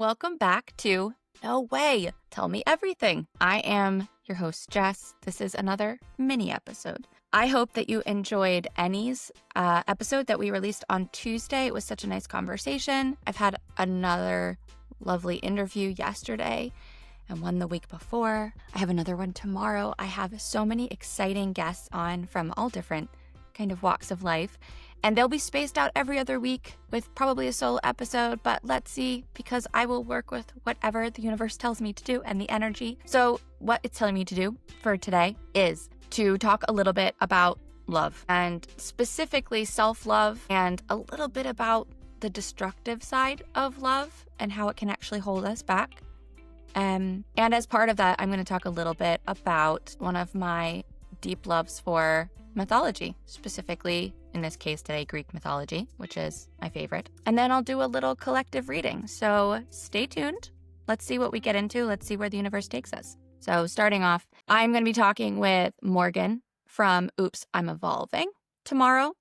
Welcome back to No Way, Tell Me Everything. I am your host, Jess. This is another mini episode. I hope that you enjoyed Annie's episode that we released on Tuesday. It was such a nice conversation. I've had another lovely interview yesterday and one the week before. I have another one tomorrow. I have so many exciting guests on from all different kind of walks of life. And they'll be spaced out every other week with probably a solo episode, but let's see, because I will work with whatever the universe tells me to do and the energy. So what it's telling me to do for today is to talk a little bit about love, and specifically self-love, and a little bit about the destructive side of love and how it can actually hold us back. And as part of that, I'm going to talk a little bit about one of my deep loves for mythology, specifically in this case today, Greek mythology, which is my favorite. And then I'll do a little collective reading. So stay tuned. Let's see what we get into. Let's see where the universe takes us. So starting off, I'm going to be talking with Morgan from Oops, I'm Evolving tomorrow.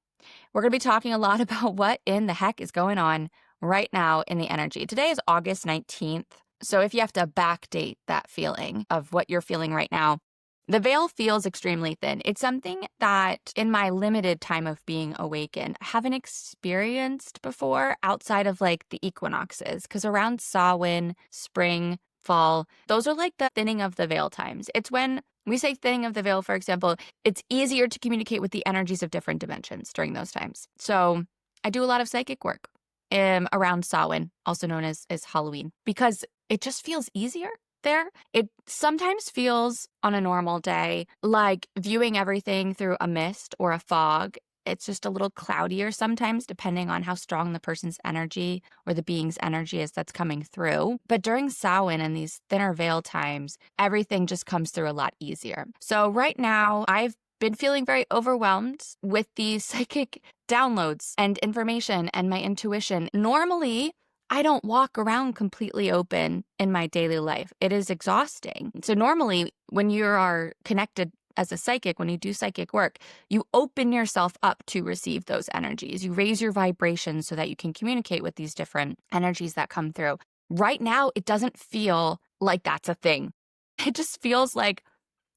We're going to be talking a lot about what in the heck is going on right now in the energy. Today is August 19th. So if you have to backdate that feeling of what you're feeling right now, the veil feels extremely thin. It's something that in my limited time of being awakened, I haven't experienced before outside of like the equinoxes, because around Samhain, spring, fall, those are like the thinning of the veil times. It's when we say thinning of the veil, for example, it's easier to communicate with the energies of different dimensions during those times. So I do a lot of psychic work around Samhain, also known as Halloween, because it just feels easier there. It sometimes feels on a normal day like viewing everything through a mist or a fog. It's just a little cloudier sometimes, depending on how strong the person's energy or the being's energy is that's coming through. But during Samhain and these thinner veil times, everything just comes through a lot easier. So right now, I've been feeling very overwhelmed with the psychic downloads and information and my intuition. Normally, I don't walk around completely open in my daily life. It is exhausting. So normally when you are connected as a psychic, when you do psychic work, you open yourself up to receive those energies. You raise your vibration so that you can communicate with these different energies that come through. Right now, it doesn't feel like that's a thing. It just feels like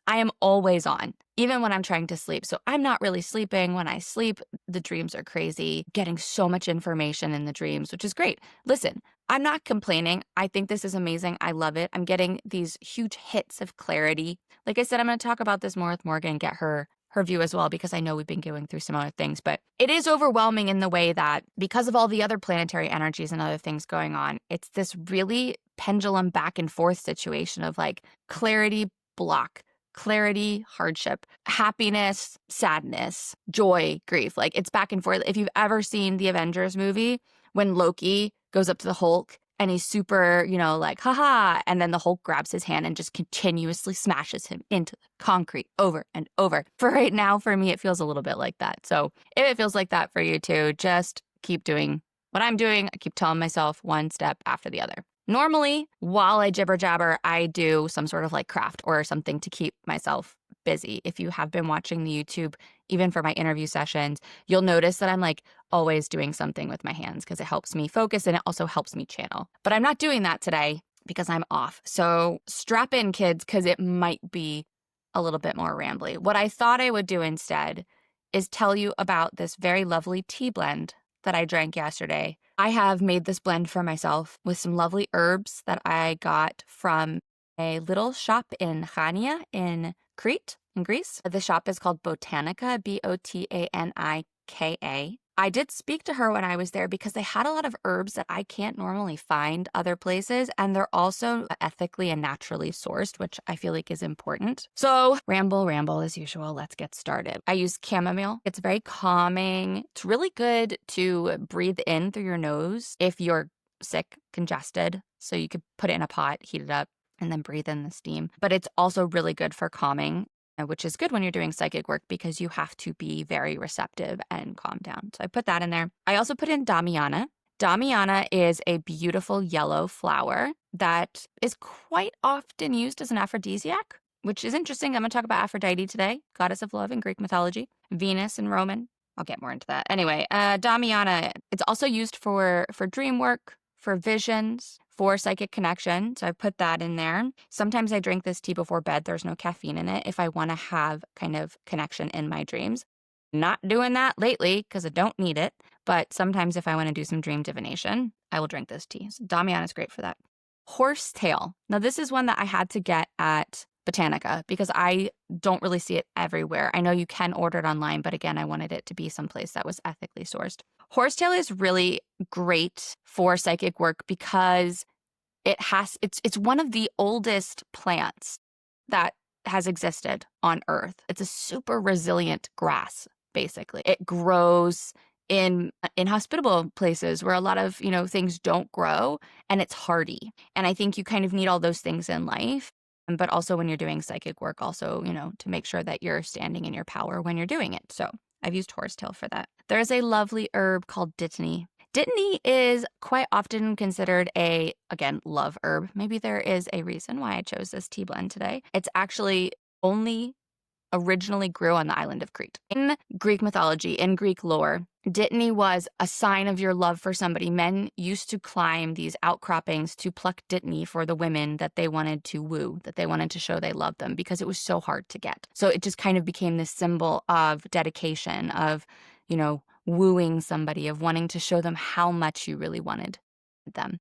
I am always on, even when I'm trying to sleep. So I'm not really sleeping. When I sleep, the dreams are crazy, getting so much information in the dreams, which is great. Listen, I'm not complaining. I think this is amazing. I love it. I'm getting these huge hits of clarity. Like I said, I'm going to talk about this more with Morgan and get her view as well, because I know we've been going through some other things, but it is overwhelming in the way that because of all the other planetary energies and other things going on, it's this really pendulum back and forth situation of like clarity, block, clarity, hardship, happiness, sadness, joy, grief. Like it's back and forth. If you've ever seen the Avengers movie, when Loki goes up to the Hulk and he's super, like, haha, and then the Hulk grabs his hand and just continuously smashes him into the concrete over and over. For right now, for me, it feels a little bit like that. So if it feels like that for you too, just keep doing what I'm doing. I keep telling myself one step after the other. Normally, while I jibber jabber, I do some sort of like craft or something to keep myself busy. If you have been watching the YouTube, even for my interview sessions, you'll notice that I'm like always doing something with my hands because it helps me focus and it also helps me channel. But I'm not doing that today because I'm off. So strap in, kids, because it might be a little bit more rambly. What I thought I would do instead is tell you about this very lovely tea blend that I drank yesterday. I have made this blend for myself with some lovely herbs that I got from a little shop in Chania in Crete, in Greece. The shop is called Botanica, Botanika. I did speak to her when I was there because they had a lot of herbs that I can't normally find other places, and they're also ethically and naturally sourced, which I feel like is important. So ramble as usual. Let's get started. I use chamomile. It's very calming. It's really good to breathe in through your nose if you're sick, congested. So you could put it in a pot, heat it up, and then breathe in the steam. But it's also really good for calming, which is good when you're doing psychic work because you have to be very receptive and calm down. So I put that in there. I also put in Damiana. Damiana is a beautiful yellow flower that is quite often used as an aphrodisiac, which is interesting. I'm going to talk about Aphrodite today, goddess of love in Greek mythology, Venus in Roman. I'll get more into that. Anyway, Damiana, it's also used for dream work, for visions, for psychic connection. So I put that in there. Sometimes I drink this tea before bed. There's no caffeine in it if I want to have kind of connection in my dreams. Not doing that lately because I don't need it. But sometimes if I want to do some dream divination, I will drink this tea. So Damiana is great for that. Horsetail. Now, this is one that I had to get at Botanica because I don't really see it everywhere. I know you can order it online, but again, I wanted it to be someplace that was ethically sourced. Horsetail is really great for psychic work because it's one of the oldest plants that has existed on Earth. It's a super resilient grass, basically. It grows in inhospitable places where a lot of, things don't grow, and it's hardy. And I think you kind of need all those things in life, but also when you're doing psychic work, also, to make sure that you're standing in your power when you're doing it. So I've used horsetail for that. There is a lovely herb called dittany. Dittany is quite often considered again, love herb. Maybe there is a reason why I chose this tea blend today. It's actually only originally grew on the island of Crete. In Greek mythology, in Greek lore, dittany was a sign of your love for somebody. Men used to climb these outcroppings to pluck dittany for the women that they wanted to woo, that they wanted to show they loved them, because it was so hard to get. So it just kind of became this symbol of dedication, of, wooing somebody, of wanting to show them how much you really wanted them.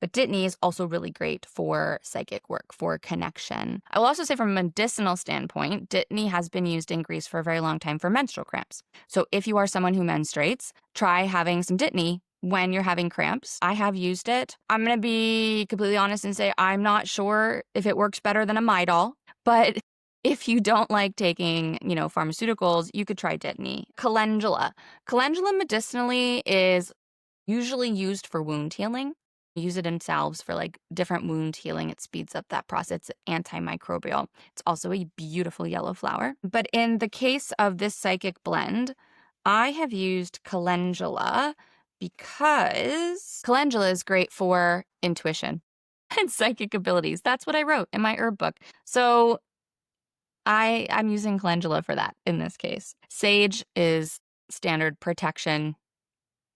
But dittany is also really great for psychic work, for connection. I will also say from a medicinal standpoint, dittany has been used in Greece for a very long time for menstrual cramps. So if you are someone who menstruates, try having some dittany when you're having cramps. I have used it. I'm going to be completely honest and say I'm not sure if it works better than a Midol, but if you don't like taking, pharmaceuticals, you could try dittany. Calendula. Calendula medicinally is usually used for wound healing. Use it in salves for different wound healing. It speeds up that process. It's antimicrobial. It's also a beautiful yellow flower. But in the case of this psychic blend, I have used calendula because calendula is great for intuition and psychic abilities. That's what I wrote in my herb book. So I'm using calendula for that in this case. Sage is standard protection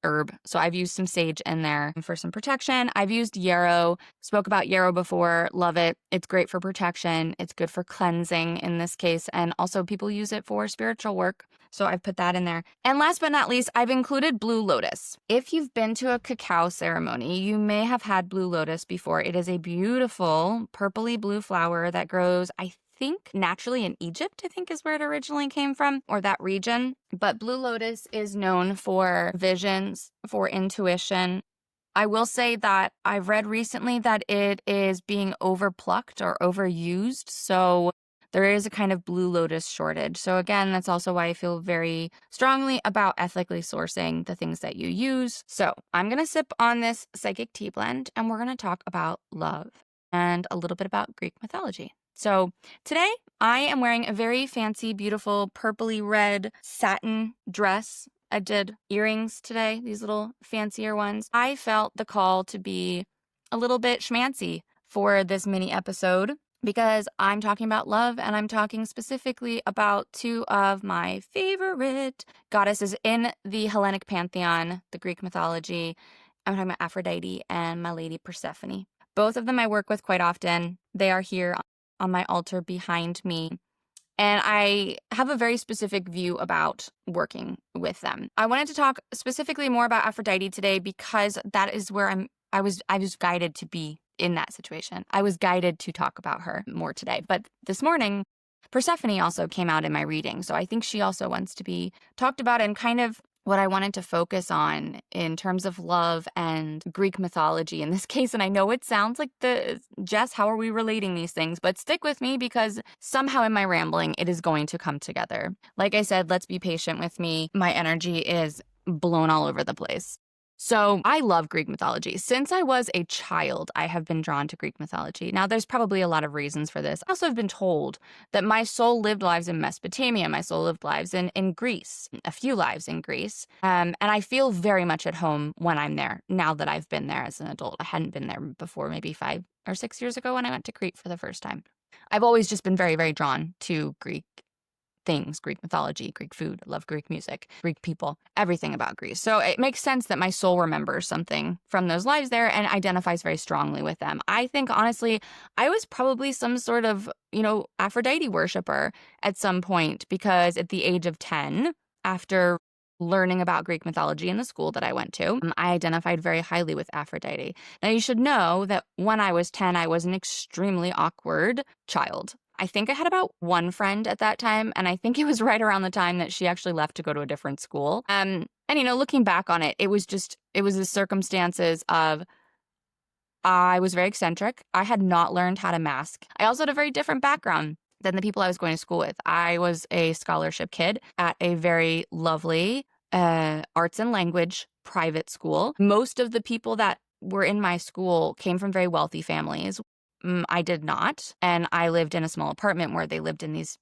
herb. So I've used some sage in there for some protection. I've used yarrow. Spoke about yarrow before. Love it. It's great for protection. It's good for cleansing in this case. And also people use it for spiritual work. So I've put that in there. And last but not least, I've included blue lotus. If you've been to a cacao ceremony, you may have had blue lotus before. It is a beautiful purpley blue flower that grows, I think naturally in Egypt, I think is where it originally came from, or that region. But blue lotus is known for visions, for intuition. I will say that I've read recently that it is being overplucked or overused. So there is a kind of blue lotus shortage. So again, that's also why I feel very strongly about ethically sourcing the things that you use. So I'm going to sip on this psychic tea blend, and we're going to talk about love and a little bit about Greek mythology. So today I am wearing a very fancy, beautiful, purpley red satin dress. I did earrings today, these little fancier ones. I felt the call to be a little bit schmancy for this mini episode because I'm talking about love, and I'm talking specifically about two of my favorite goddesses in the Hellenic pantheon, the Greek mythology. I'm talking about Aphrodite and my lady Persephone. Both of them I work with quite often. They are here on my altar behind me. And I have a very specific view about working with them. I wanted to talk specifically more about Aphrodite today because that is where I was guided to be in that situation. I was guided to talk about her more today. But this morning, Persephone also came out in my reading. So I think she also wants to be talked about, and kind of what I wanted to focus on in terms of love and Greek mythology in this case. And I know it sounds like Jess, how are we relating these things? But stick with me because somehow in my rambling, it is going to come together. Like I said, let's be patient with me. My energy is blown all over the place. So I love Greek mythology. Since I was a child, I have been drawn to Greek mythology. Now, there's probably a lot of reasons for this. I also have been told that my soul lived lives in Mesopotamia. My soul lived lives in Greece, a few lives in Greece. And I feel very much at home when I'm there, now that I've been there as an adult. I hadn't been there before, maybe 5 or 6 years ago when I went to Crete for the first time. I've always just been very, very drawn to Greek things, Greek mythology, Greek food, I love Greek music, Greek people, everything about Greece. So it makes sense that my soul remembers something from those lives there and identifies very strongly with them. I think, honestly, I was probably some sort of, Aphrodite worshiper at some point, because at the age of 10, after learning about Greek mythology in the school that I went to, I identified very highly with Aphrodite. Now, you should know that when I was 10, I was an extremely awkward child. I think I had about one friend at that time, and I think it was right around the time that she actually left to go to a different school. And, looking back on it, it was the circumstances of I was very eccentric. I had not learned how to mask. I also had a very different background than the people I was going to school with. I was a scholarship kid at a very lovely arts and language private school. Most of the people that were in my school came from very wealthy families. I did not. And I lived in a small apartment where they lived in these,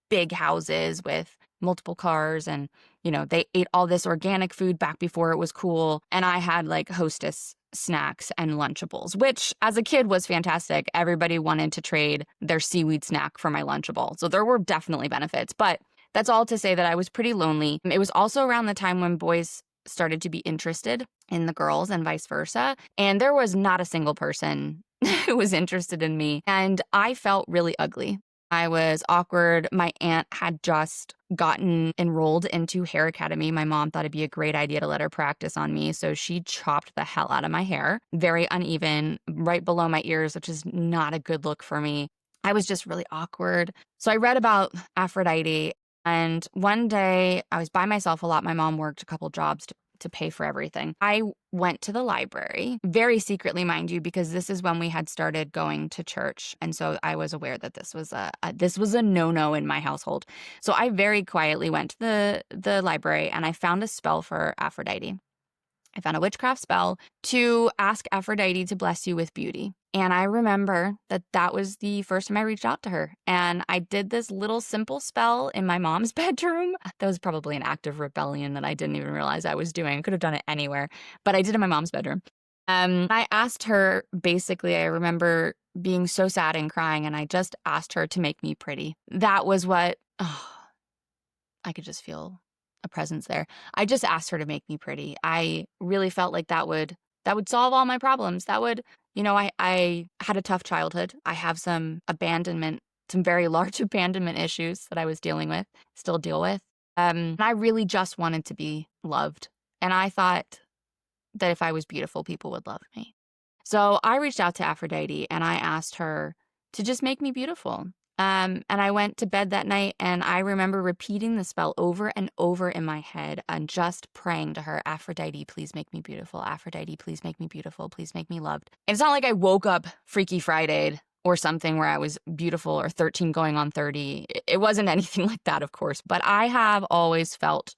big houses with multiple cars, and, they ate all this organic food back before it was cool. And I had like hostess snacks and Lunchables, which as a kid was fantastic. Everybody wanted to trade their seaweed snack for my Lunchable. So there were definitely benefits, but that's all to say that I was pretty lonely. It was also around the time when boys started to be interested in the girls and vice versa. And there was not a single person who was interested in me. And I felt really ugly. I was awkward. My aunt had just gotten enrolled into hair academy. My mom thought it'd be a great idea to let her practice on me. So she chopped the hell out of my hair, very uneven, right below my ears, which is not a good look for me. I was just really awkward. So I read about Aphrodite, and one day I was by myself a lot. My mom worked a couple jobs to pay for everything. I went to the library, very secretly, mind you, because this is when we had started going to church. And so I was aware that this was a no-no in my household. So I very quietly went to the library, and I found a spell for Aphrodite. I found a witchcraft spell to ask Aphrodite to bless you with beauty. And I remember that was the first time I reached out to her. And I did this little simple spell in my mom's bedroom. That was probably an act of rebellion that I didn't even realize I was doing. I could have done it anywhere, but I did it in my mom's bedroom. I asked her, basically, I remember being so sad and crying, and I just asked her to make me pretty. That was what, I could just feel a presence there. I just asked her to make me pretty. I really felt like that would solve all my problems. That would, I had a tough childhood. I have some very large abandonment issues that I was dealing with, still deal with. And I really just wanted to be loved. And I thought that if I was beautiful, people would love me. So I reached out to Aphrodite and I asked her to just make me beautiful. And I went to bed that night, and I remember repeating the spell over and over in my head and just praying to her, Aphrodite, please make me beautiful. Aphrodite, please make me beautiful. Please make me loved. And it's not like I woke up Freaky Friday or something where I was beautiful or 13 going on 30. It wasn't anything like that, of course. But I have always felt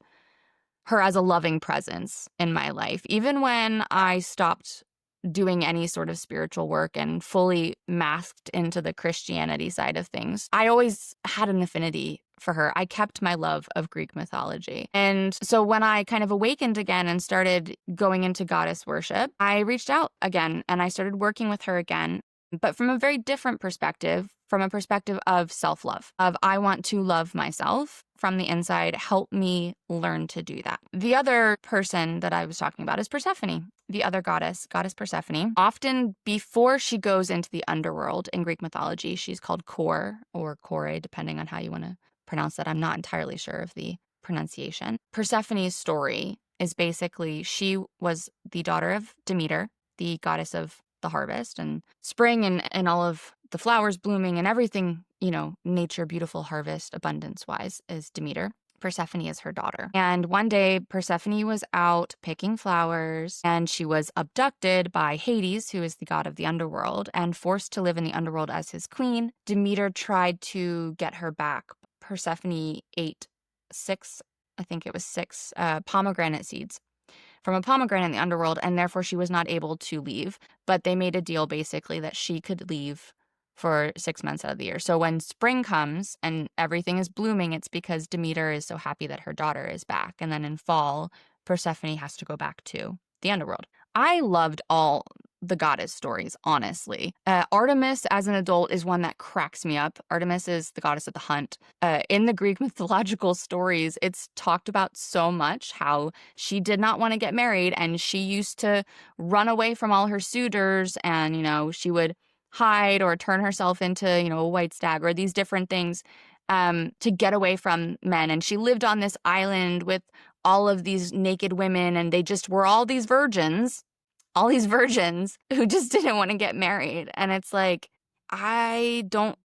her as a loving presence in my life. Even when I stopped doing any sort of spiritual work and fully masked into the Christianity side of things, I always had an affinity for her. I kept my love of Greek mythology. And so when I kind of awakened again and started going into goddess worship, I reached out again and I started working with her again, but from a very different perspective, from a perspective of self-love, of I want to love myself from the inside. Help me learn to do that. The other person that I was talking about is Persephone, the other goddess Persephone. Often before she goes into the underworld in Greek mythology, she's called Kor or Kore, depending on how you want to pronounce that. I'm not entirely sure of the pronunciation. Persephone's story is basically she was the daughter of Demeter, the goddess of the harvest and spring and all of the flowers blooming and everything, nature, beautiful harvest, abundance wise, is Demeter. Persephone is her daughter. And one day Persephone was out picking flowers and she was abducted by Hades, who is the god of the underworld, and forced to live in the underworld as his queen. Demeter tried to get her back. Persephone ate six pomegranate seeds from a pomegranate in the underworld, and therefore she was not able to leave. But they made a deal basically that she could leave for 6 months out of the year. So when spring comes and everything is blooming, it's because Demeter is so happy that her daughter is back. And then in fall, Persephone has to go back to the underworld. I loved all the goddess stories, honestly. Artemis as an adult is one that cracks me up. Artemis is the goddess of the hunt. In the Greek mythological stories, it's talked about so much how she did not want to get married and she used to run away from all her suitors, and, she would hide or turn herself into, a white stag or these different things to get away from men. And she lived on this island with all of these naked women, and they just were all these virgins who just didn't want to get married. And it's like, I don't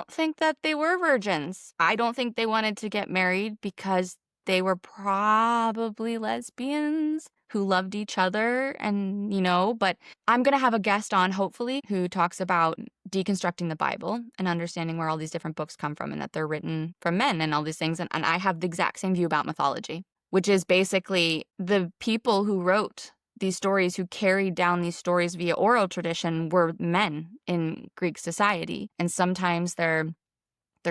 think that they were virgins. I don't think they wanted to get married because they were probably lesbians who loved each other. And, but I'm going to have a guest on, hopefully, who talks about deconstructing the Bible and understanding where all these different books come from and that they're written from men and all these things. And I have the exact same view about mythology, which is basically the people who wrote these stories, who carried down these stories via oral tradition, were men in Greek society. And sometimes they're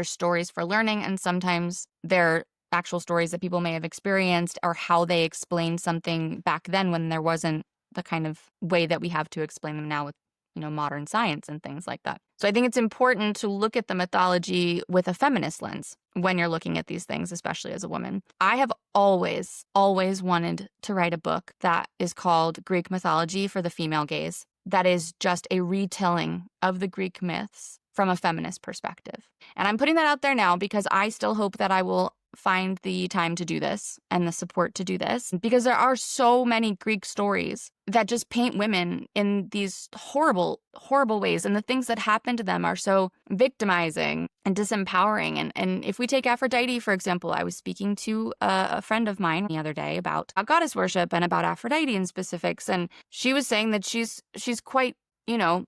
stories for learning, and sometimes they're actual stories that people may have experienced, or how they explained something back then when there wasn't the kind of way that we have to explain them now with, modern science and things like that. So I think it's important to look at the mythology with a feminist lens when you're looking at these things, especially as a woman. I have always wanted to write a book that is called Greek Mythology for the Female Gaze, that is just a retelling of the Greek myths from a feminist perspective. And I'm putting that out there now because I still hope that I will find the time to do this and the support to do this, because there are so many Greek stories that just paint women in these horrible, horrible ways. And the things that happen to them are so victimizing and disempowering. And if we take Aphrodite, for example, I was speaking to a friend of mine the other day about goddess worship and about Aphrodite in specifics. And she was saying that she's quite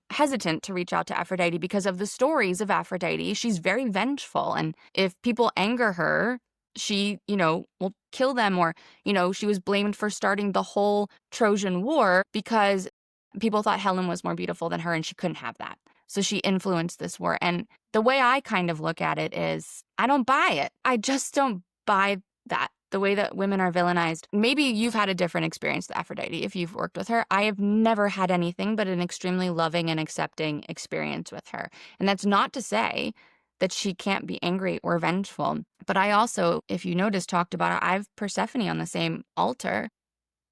hesitant to reach out to Aphrodite because of the stories of Aphrodite. She's very vengeful. And if people anger her, she, will kill them. Or, she was blamed for starting the whole Trojan War because people thought Helen was more beautiful than her and she couldn't have that. So she influenced this war. And the way I kind of look at it is, I don't buy it. I just don't buy that. The way that women are villainized. Maybe you've had a different experience with Aphrodite if you've worked with her. I have never had anything but an extremely loving and accepting experience with her. And that's not to say that she can't be angry or vengeful. But I also, if you notice, talked about I have Persephone on the same altar,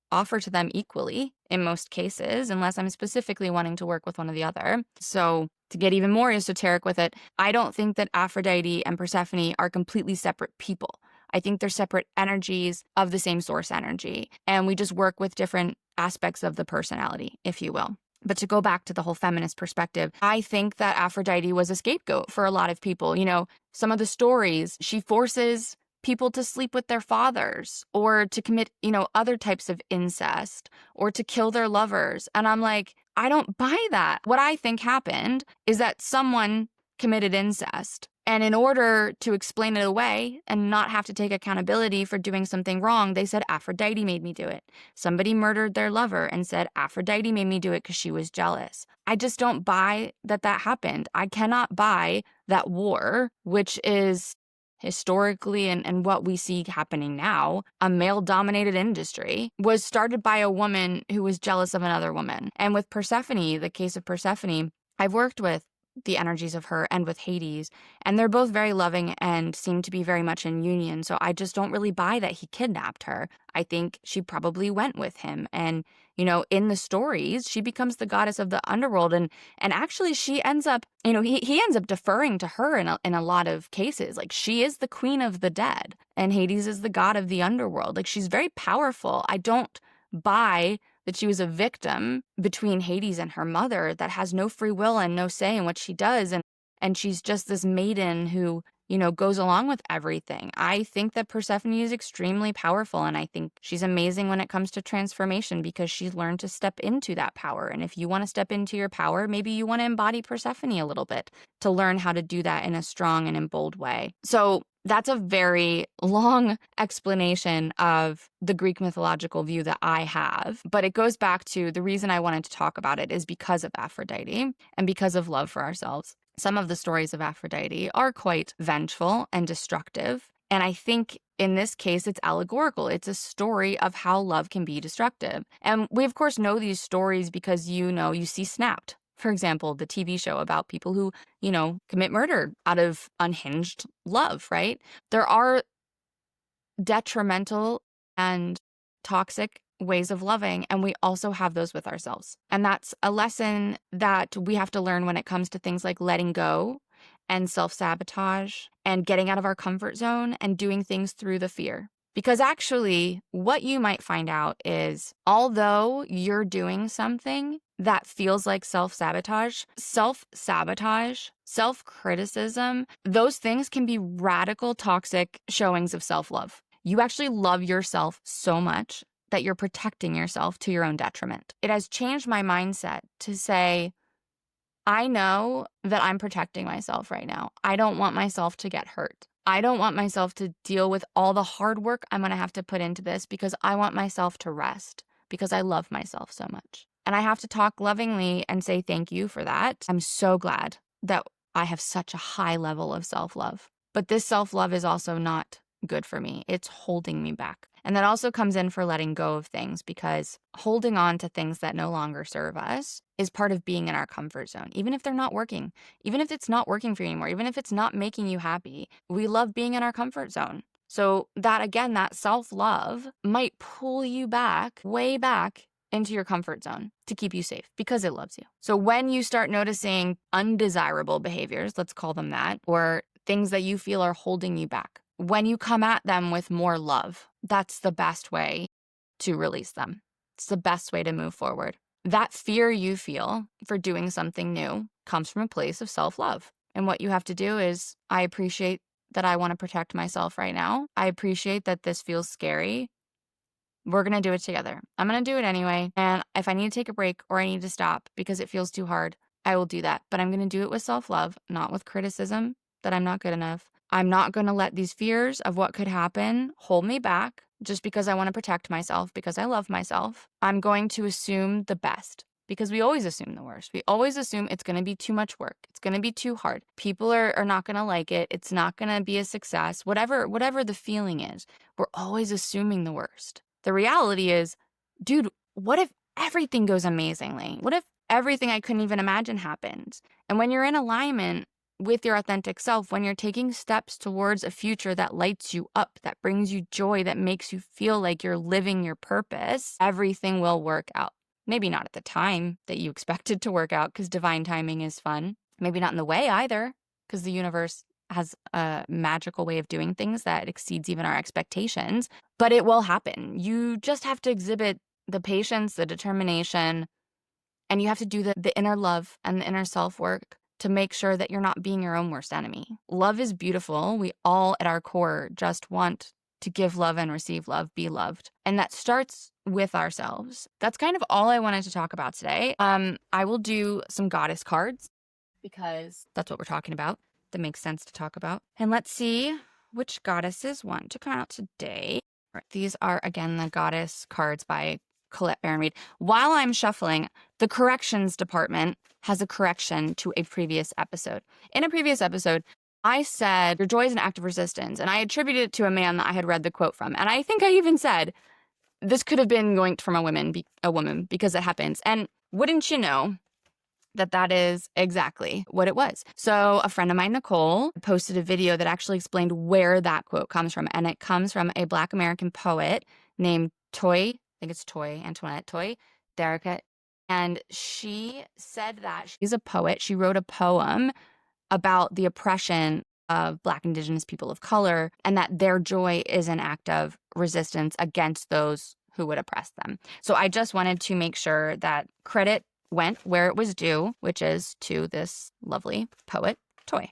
offer to them equally in most cases, unless I'm specifically wanting to work with one or the other. So to get even more esoteric with it, I don't think that Aphrodite and Persephone are completely separate people. I think they're separate energies of the same source energy. And we just work with different aspects of the personality, if you will. But to go back to the whole feminist perspective, I think that Aphrodite was a scapegoat for a lot of people. Some of the stories, she forces people to sleep with their fathers or to commit, other types of incest or to kill their lovers. And I'm like, I don't buy that. What I think happened is that someone committed incest. And in order to explain it away and not have to take accountability for doing something wrong, they said, Aphrodite made me do it. Somebody murdered their lover and said, Aphrodite made me do it because she was jealous. I just don't buy that happened. I cannot buy that war, which is historically and what we see happening now, a male-dominated industry, was started by a woman who was jealous of another woman. And with Persephone, the case of Persephone, I've worked with the energies of her and with Hades, and they're both very loving and seem to be very much in union. So I just don't really buy that he kidnapped her. I think she probably went with him. And, in the stories, she becomes the goddess of the underworld. And actually she ends up, he ends up deferring to her in a lot of cases. Like, she is the queen of the dead and Hades is the god of the underworld. Like, she's very powerful. I don't buy that she was a victim between Hades and her mother that has no free will and no say in what she does. And she's just this maiden who, goes along with everything. I think that Persephone is extremely powerful, and I think she's amazing when it comes to transformation because she's learned to step into that power. And if you want to step into your power, maybe you want to embody Persephone a little bit to learn how to do that in a strong and in bold way. So that's a very long explanation of the Greek mythological view that I have. But it goes back to the reason I wanted to talk about it is because of Aphrodite and because of love for ourselves. Some of the stories of Aphrodite are quite vengeful and destructive. And I think in this case, it's allegorical. It's a story of how love can be destructive. And we, of course, know these stories because, you see Snapped, for example, the TV show about people who, commit murder out of unhinged love, right? There are detrimental and toxic ways of loving, and we also have those with ourselves. And that's a lesson that we have to learn when it comes to things like letting go and self-sabotage and getting out of our comfort zone and doing things through the fear. Because actually, what you might find out is, although you're doing something that feels like self-sabotage, self-criticism, those things can be radical, toxic showings of self-love. You actually love yourself so much that you're protecting yourself to your own detriment. It has changed my mindset to say, I know that I'm protecting myself right now. I don't want myself to get hurt. I don't want myself to deal with all the hard work I'm going to have to put into this because I want myself to rest because I love myself so much. And I have to talk lovingly and say thank you for that. I'm so glad that I have such a high level of self-love. But this self-love is also not good for me. It's holding me back. And that also comes in for letting go of things, because holding on to things that no longer serve us is part of being in our comfort zone. Even if they're not working, even if it's not working for you anymore, even if it's not making you happy, we love being in our comfort zone. So that, again, that self-love might pull you back, way back into your comfort zone to keep you safe because it loves you. So when you start noticing undesirable behaviors, let's call them that, or things that you feel are holding you back, when you come at them with more love, that's the best way to release them. It's the best way to move forward. That fear you feel for doing something new comes from a place of self-love. And what you have to do is, I appreciate that I want to protect myself right now. I appreciate that this feels scary. We're going to do it together. I'm going to do it anyway. And if I need to take a break or I need to stop because it feels too hard, I will do that. But I'm going to do it with self-love, not with criticism that I'm not good enough. I'm not going to let these fears of what could happen hold me back just because I want to protect myself, because I love myself. I'm going to assume the best, because we always assume the worst. We always assume it's going to be too much work. It's going to be too hard. People are not going to like it. It's not going to be a success. Whatever the feeling is, we're always assuming the worst. The reality is, dude, what if everything goes amazingly? What if everything I couldn't even imagine happens? And when you're in alignment with your authentic self, when you're taking steps towards a future that lights you up, that brings you joy, that makes you feel like you're living your purpose, everything will work out. Maybe not at the time that you expected to work out, because divine timing is fun. Maybe not in the way either, because the universe has a magical way of doing things that exceeds even our expectations, but it will happen. You just have to exhibit the patience, the determination, and you have to do the inner love and the inner self-work to make sure that you're not being your own worst enemy. Love is beautiful. We all at our core just want to give love and receive love, be loved. And that starts with ourselves. That's kind of all I wanted to talk about today. I will do some goddess cards because that's what we're talking about. That makes sense to talk about. And let's see which goddesses want to come out today. All right, these are, again, the goddess cards by Colette Baron-Reid. While I'm shuffling, the corrections department has a correction to a previous episode. In a previous episode, I said, your joy is an act of resistance, and I attributed it to a man that I had read the quote from. And I think I even said, this could have been going from a woman, because it happens. And wouldn't you know that is exactly what it was. So a friend of mine, Nicole, posted a video that actually explained where that quote comes from. And it comes from a Black American poet named Antoinette Toy Derrick. And she said that she's a poet. She wrote a poem about the oppression of Black Indigenous people of color, and that their joy is an act of resistance against those who would oppress them. So I just wanted to make sure that credit went where it was due, which is to this lovely poet, Toy.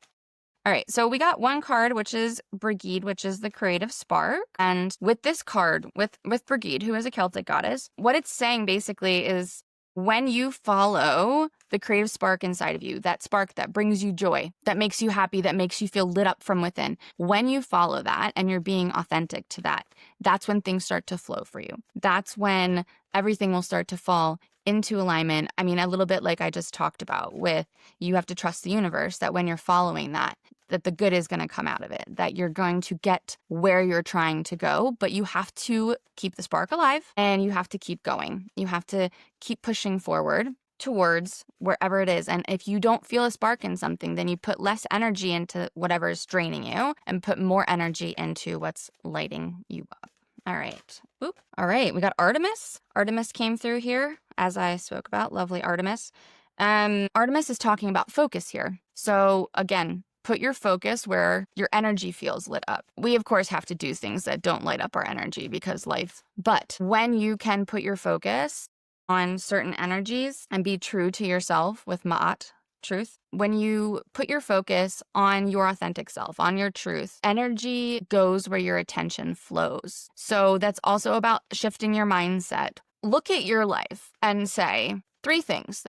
All right, so we got one card, which is Brigid, which is the creative spark. And with this card, with Brigid, who is a Celtic goddess, what it's saying basically is, when you follow the creative spark inside of you, that spark that brings you joy, that makes you happy, that makes you feel lit up from within, when you follow that and you're being authentic to that, that's when things start to flow for you. That's when everything will start to fall into alignment. I mean, a little bit like I just talked about with, you have to trust the universe, that when you're following that, that the good is going to come out of it, that you're going to get where you're trying to go, but you have to keep the spark alive and you have to keep going. You have to keep pushing forward towards wherever it is. And if you don't feel a spark in something, then you put less energy into whatever is draining you and put more energy into what's lighting you up. All right. Oop. All right. We got Artemis. Artemis came through here, as I spoke about. Lovely Artemis. Artemis is talking about focus here. So again, put your focus where your energy feels lit up. We, of course, have to do things that don't light up our energy because life. But when you can put your focus on certain energies and be true to yourself with ma'at, truth, when you put your focus on your authentic self, on your truth, energy goes where your attention flows. So that's also about shifting your mindset. Look at your life and say 3 things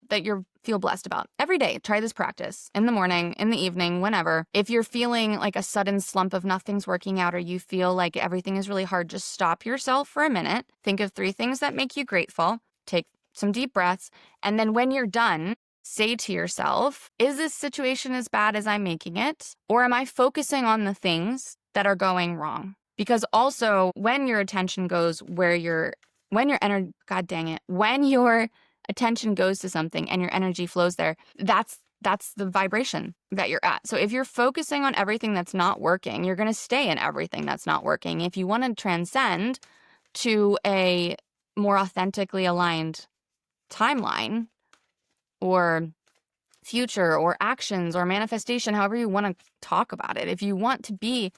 that you feel blessed about every day. Try this practice in the morning, in the evening, whenever. If you're feeling like a sudden slump of nothing's working out or you feel like everything is really hard, just stop yourself for a minute. Think of 3 things that make you grateful. Take some deep breaths. And then when you're done, say to yourself, is this situation as bad as I'm making it? Or am I focusing on the things that are going wrong? Because also when your attention goes where when your attention goes to something and your energy flows there, that's the vibration that you're at. So if you're focusing on everything that's not working, you're going to stay in everything that's not working. If you want to transcend to a more authentically aligned timeline or future or actions or manifestation, however you want to talk about it, if you want to be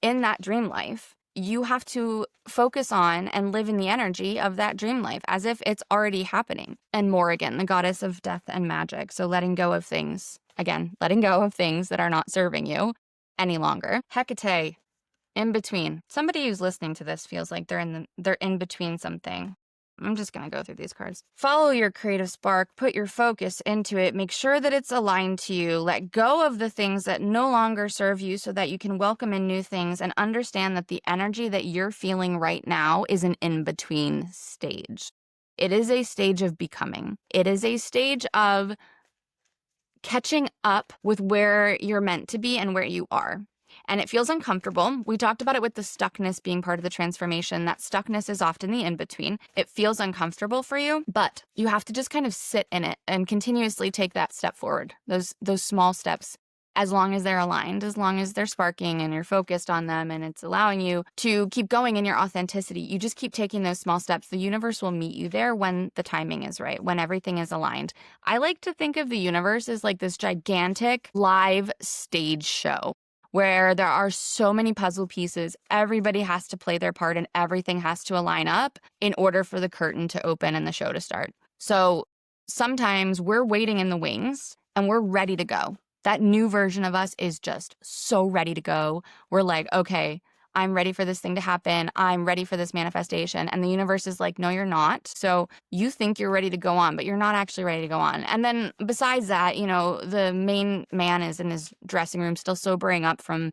in that dream life, you have to focus on and live in the energy of that dream life as if it's already happening. And Morrigan, the goddess of death and magic. So letting go of things, again, letting go of things that are not serving you any longer. Hecate, in between. Somebody who's listening to this feels like they're in between something. I'm just going to go through these cards. Follow your creative spark, put your focus into it, make sure that it's aligned to you, let go of the things that no longer serve you so that you can welcome in new things and understand that the energy that you're feeling right now is an in-between stage. It is a stage of becoming. It is a stage of catching up with where you're meant to be and where you are. And it feels uncomfortable. We talked about it with the stuckness being part of the transformation. That stuckness is often the in-between. It feels uncomfortable for you, but you have to just kind of sit in it and continuously take that step forward, those small steps, as long as they're aligned, as long as they're sparking and you're focused on them and it's allowing you to keep going in your authenticity. You just keep taking those small steps. The universe will meet you there when the timing is right, when everything is aligned. I like to think of the universe as like this gigantic live stage show, where there are so many puzzle pieces, everybody has to play their part and everything has to align up in order for the curtain to open and the show to start. So sometimes we're waiting in the wings and we're ready to go. That new version of us is just so ready to go. We're like, okay, I'm ready for this thing to happen. I'm ready for this manifestation. And the universe is like, no, you're not. So you think you're ready to go on, but you're not actually ready to go on. And then besides that, you know, the main man is in his dressing room still sobering up from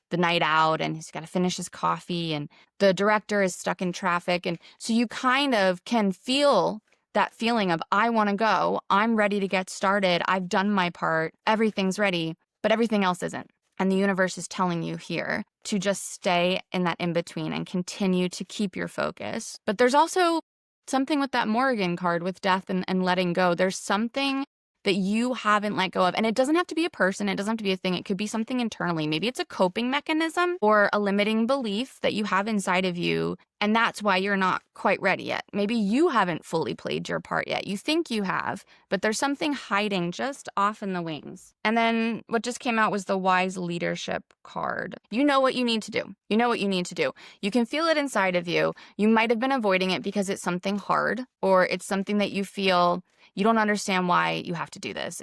the night out and he's got to finish his coffee and the director is stuck in traffic. And so you kind of can feel that feeling of, I want to go. I'm ready to get started. I've done my part. Everything's ready, but everything else isn't. And the universe is telling you here to just stay in that in-between and continue to keep your focus. But there's also something with that Morrigan card with death and letting go. There's something that you haven't let go of. And it doesn't have to be a person. It doesn't have to be a thing. It could be something internally. Maybe it's a coping mechanism or a limiting belief that you have inside of you. And that's why you're not quite ready yet. Maybe you haven't fully played your part yet. You think you have, but there's something hiding just off in the wings. And then what just came out was the wise leadership card. You know what you need to do. You know what you need to do. You can feel it inside of you. You might have been avoiding it because it's something hard or it's something that you feel you don't understand why you have to do this.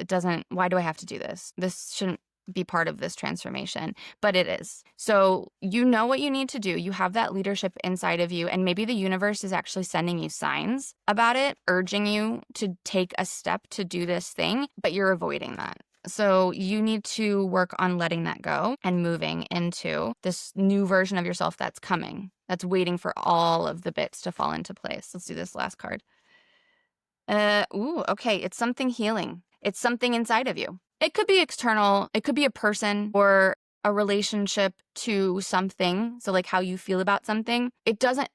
Why do I have to do this? This shouldn't be part of this transformation, but it is. So you know what you need to do. You have that leadership inside of you, and maybe the universe is actually sending you signs about it, urging you to take a step to do this thing, but you're avoiding that. So you need to work on letting that go and moving into this new version of yourself that's coming, that's waiting for all of the bits to fall into place. Let's do this last card. Okay, it's something healing. It's something inside of you. It could be external. It could be a person or a relationship to something. So like how you feel about something. It doesn't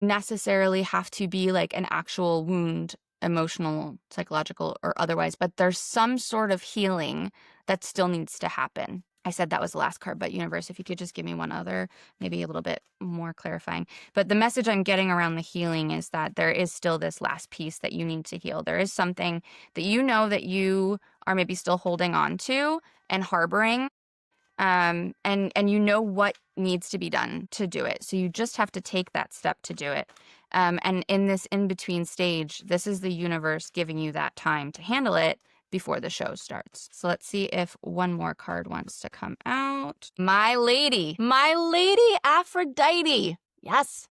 necessarily have to be like an actual wound, emotional, psychological, or otherwise, but there's some sort of healing that still needs to happen. I said that was the last card, but universe, if you could just give me one other, maybe a little bit more clarifying. But the message I'm getting around the healing is that there is still this last piece that you need to heal. There is something that you know that you are maybe still holding on to and harboring. And you know what needs to be done to do it. So you just have to take that step to do it. And in this in-between stage, this is the universe giving you that time to handle it before the show starts. So let's see if one more card wants to come out. My lady Aphrodite. Yes.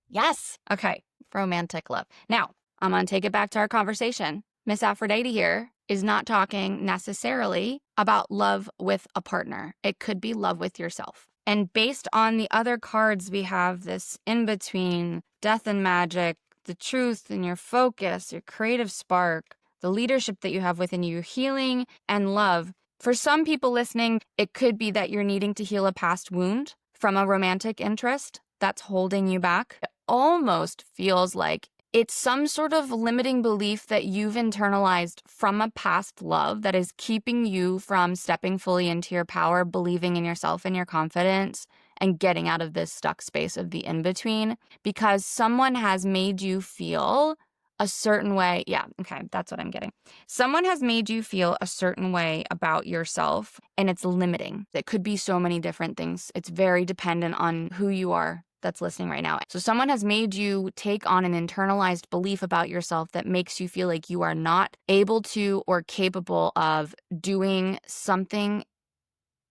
Okay, romantic love. Now, I'm going to take it back to our conversation. Miss Aphrodite here is not talking necessarily about love with a partner. It could be love with yourself. And based on the other cards, we have this in-between, death and magic, the truth and your focus, your creative spark, the leadership that you have within you, healing and love. For some people listening, it could be that you're needing to heal a past wound from a romantic interest that's holding you back. It almost feels like it's some sort of limiting belief that you've internalized from a past love that is keeping you from stepping fully into your power, believing in yourself and your confidence, and getting out of this stuck space of the in-between because someone has made you feel a certain way. Yeah, okay, that's what I'm getting. Someone has made you feel a certain way about yourself, and it's limiting. It could be so many different things. It's very dependent on who you are that's listening right now. So someone has made you take on an internalized belief about yourself that makes you feel like you are not able to or capable of doing something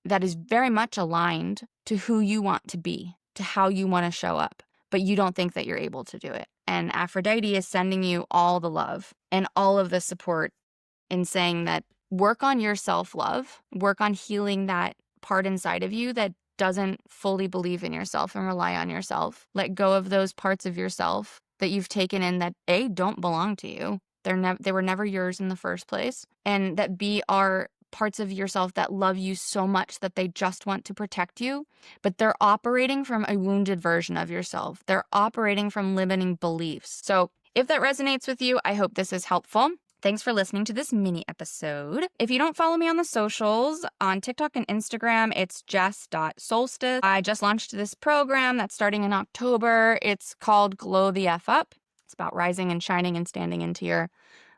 that is very much aligned to who you want to be, to how you want to show up, but you don't think that you're able to do it. And Aphrodite is sending you all the love and all of the support in saying that work on your self-love, work on healing that part inside of you that doesn't fully believe in yourself and rely on yourself. Let go of those parts of yourself that you've taken in that A, don't belong to you. They were never yours in the first place. And that B, are parts of yourself that love you so much that they just want to protect you, but they're operating from a wounded version of yourself. They're operating from limiting beliefs. So if that resonates with you, I hope this is helpful. Thanks for listening to this mini episode. If you don't follow me on the socials, on TikTok and Instagram, it's jess.solstice. I just launched this program that's starting in October. It's called Glow the F Up. It's about rising and shining and standing into your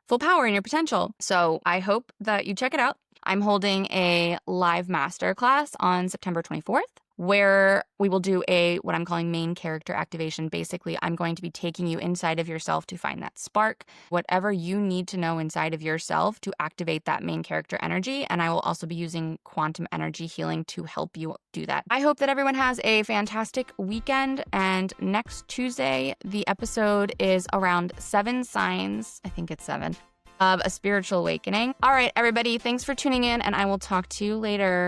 full power and your potential. So I hope that you check it out. I'm holding a live masterclass on September 24th. Where we will do what I'm calling main character activation. Basically, I'm going to be taking you inside of yourself to find that spark, whatever you need to know inside of yourself to activate that main character energy. And I will also be using quantum energy healing to help you do that. I hope that everyone has a fantastic weekend. And next Tuesday, the episode is around 7 signs. I think it's 7. Of a spiritual awakening. All right, everybody, thanks for tuning in, and I will talk to you later.